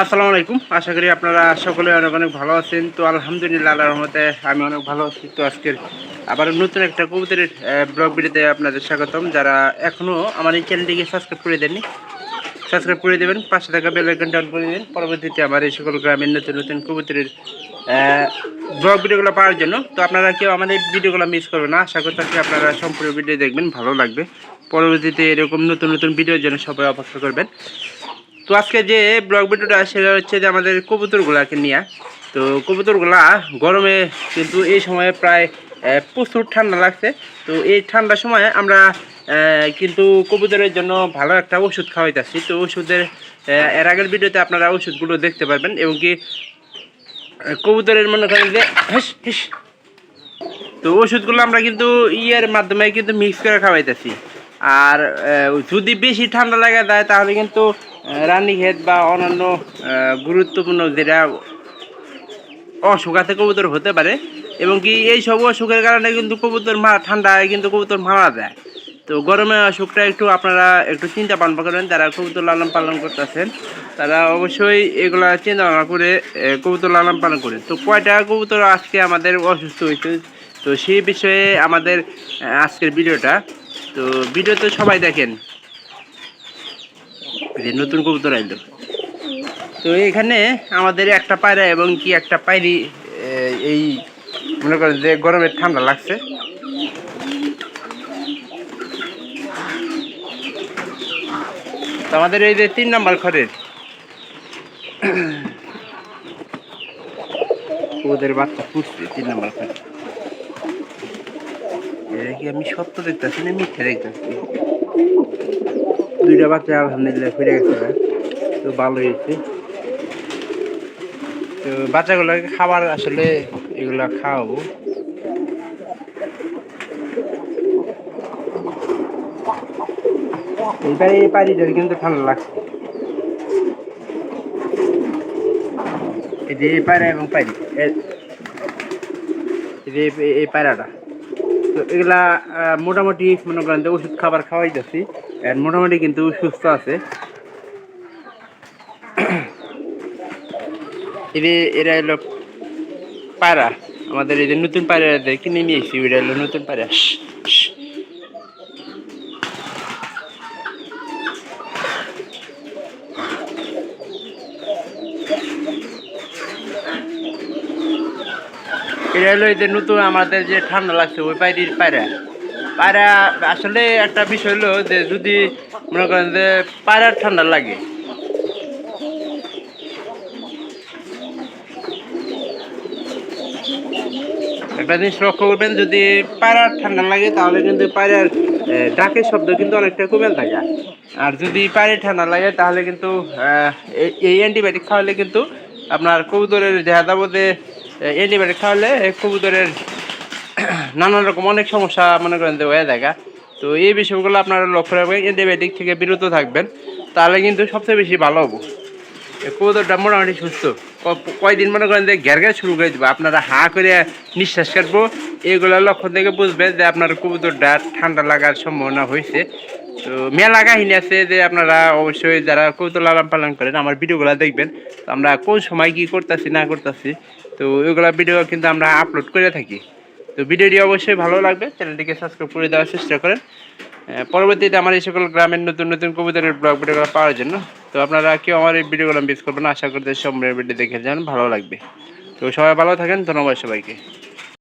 আসসালামু আলাইকুম। আশা করি আপনারা সকলে অনেক অনেক ভালো আছেন। তো আলহামদুলিল্লাহ আল্লাহর রহমতে আমি অনেক ভালো আছি। তো আজকের আবার নতুন একটা কবুতরের ব্লগ ভিডিওতে আপনাদের স্বাগতম। যারা এখনও আমার এই চ্যানেলটিকে সাবস্ক্রাইব করে দেননি, সাবস্ক্রাইব করে দেবেন, পাশে থাকা বেল আইকনটা অন করে দেবেন পরবর্তীতে আমার এই সকল গ্রামের নতুন নতুন কবুতরের ব্লগ ভিডিওগুলো পাওয়ার জন্য। তো আপনারা কেউ আমাদের ভিডিওগুলো মিস করবেন না। আশা করতেছি আপনারা সম্পূর্ণ ভিডিও দেখবেন, ভালো লাগবে। পরবর্তীতে এরকম নতুন নতুন ভিডিওর জন্য সবাই অপেক্ষা করবেন। তো আজকে যে ব্লগ ভিডিওটা সেটা হচ্ছে যে আমাদের কবুতরগুলাকে নিয়ে। তো কবুতরগুলা গরমে কিন্তু এই সময়ে প্রায় প্রচুর ঠান্ডা লাগছে। তো এই ঠান্ডার সময় আমরা কিন্তু কবুতরের জন্য ভালো একটা ওষুধ খাওয়াইতেছি। তো ওষুধের এর আগের ভিডিওতে আপনারা ওষুধগুলো দেখতে পারবেন, এবং কি কবুতরের মনে করেন যে তো ওষুধগুলো আমরা কিন্তু ইয়ের মাধ্যমে কিন্তু মিক্স করে খাওয়াইতেছি। আর যদি বেশি ঠান্ডা লাগা যায় তাহলে কিন্তু রানীক্ষেত বা অন্যান্য গুরুত্বপূর্ণ যেটা অসুখ আছে কবুতর হতে পারে, এবং কি এই সব অসুখের কারণে কিন্তু কবুতর ঠান্ডায় কিন্তু কবুতর মারা যায়। তো গরমে অসুখটা একটু আপনারা একটু চিন্তা ভাবনা করেন। যারা কবুতর লালন পালন করতেছেন তারা অবশ্যই এগুলা চিন্তা ভাবনা করে কবুতর লালন পালন করেন। তো কয়টা কবুতর আজকে আমাদের অসুস্থ হয়েছে, তো সেই বিষয়ে আমাদের আজকের ভিডিওটা। তো ভিডিওতে সবাই দেখেন যে নতুন কবুতর আইলো। তো এখানে আমাদের একটা পায়রা এবং কি একটা পায়রি এই মনে করেন যে গরমের ঠান্ডা লাগছে। তো আমাদের এই যে 3 নম্বর ঘরের ওদের বাচ্চা ফুটছে 3 নম্বর ঘরে। এটা কি আমি সত্য দেখতেছি না মিথ্যা দেখতেছি? দুইটা বাচ্চা আলহামদুলিল্লাহ ফিরে গেছে, তো ভালো হয়েছে। তো বাচ্চাগুলোকে খাবার আসলে এগুলা খাওয়াবো। এইবার এই পায়রিটার কিন্তু ঠান্ডা লাগছে। এই যে এই পায়রা এবং পায়রি, এই যে এই পায়রাটা, তো এগুলা মোটামুটি মনে করেন যে ওষুধ খাবার খাওয়াইতেছি, মোটামুটি কিন্তু সুস্থ আছে। এই যে এরা হলো পায়রা, আমাদের এই যে নতুন পায়রা কিনে নিয়ে এসেছি, ওইটা হলো নতুন পায়রা। এটা হলো এই যে নতুন আমাদের যে ঠান্ডা লাগছে ওই পায়রির পায়রা। পায়রা আসলে একটা বিষয় হলো যে যদি মনে করেন যে পায়রার ঠান্ডা লাগে, একটা জিনিস লক্ষ্য করবেন, যদি পায়রার ঠান্ডা লাগে তাহলে কিন্তু পায়রার ডাকের শব্দ কিন্তু অনেকটা কমে থাকে। আর যদি পায়রার ঠান্ডা লাগে তাহলে কিন্তু এই অ্যান্টিবায়োটিক খাওয়ালে কিন্তু আপনার কবুতরের দেখা যাবো যে অ্যান্টিবায়োটিক খাওয়ালে কবুতরের নানান রকম অনেক সমস্যা মনে করেন যে হয়ে দেখা। তো এই বিষয়গুলো আপনারা লক্ষ্য রাখবেন, অ্যান্টিবায়োটিক থেকে বিরত থাকবেন, তাহলে কিন্তু সবচেয়ে বেশি ভালো হবো। কবুতরটা মোটামুটি সুস্থ। কয়দিন মনে করেন যে ঘের ঘের শুরু করে দেবো, আপনারা হাঁ করে নিঃশ্বাস কাটবো, এগুলো লক্ষণ থেকে বুঝবেন যে আপনার কবুতরটা ঠান্ডা লাগার সম্ভাবনা হয়েছে। তো মেলা কাহিনী আছে যে আপনারা অবশ্যই যারা কবুতর লালন পালন করেন আমার ভিডিওগুলো দেখবেন। তো আমরা কোন সময় কী করতেছি না করতেছি, তো ওইগুলো ভিডিও কিন্তু আমরা আপলোড করে থাকি। তো ভিডিওটি অবশ্যই ভালো লাগবে, চ্যানেলটিকে সাবস্ক্রাইব করে দেওয়ার চেষ্টা করেন পরবর্তীতে আমার এই সকল গ্রামের নতুন নতুন কবুতরের ব্লগ ভিডিওগুলো পাওয়ার জন্য। তো আপনারা কেউ আমার এই ভিডিওগুলো মিস করবেন না, আশা করতে সম্পূর্ণ ভিডিও দেখে যান, ভালো লাগবে। তো সবাই ভালো থাকেন, ধন্যবাদ সবাইকে।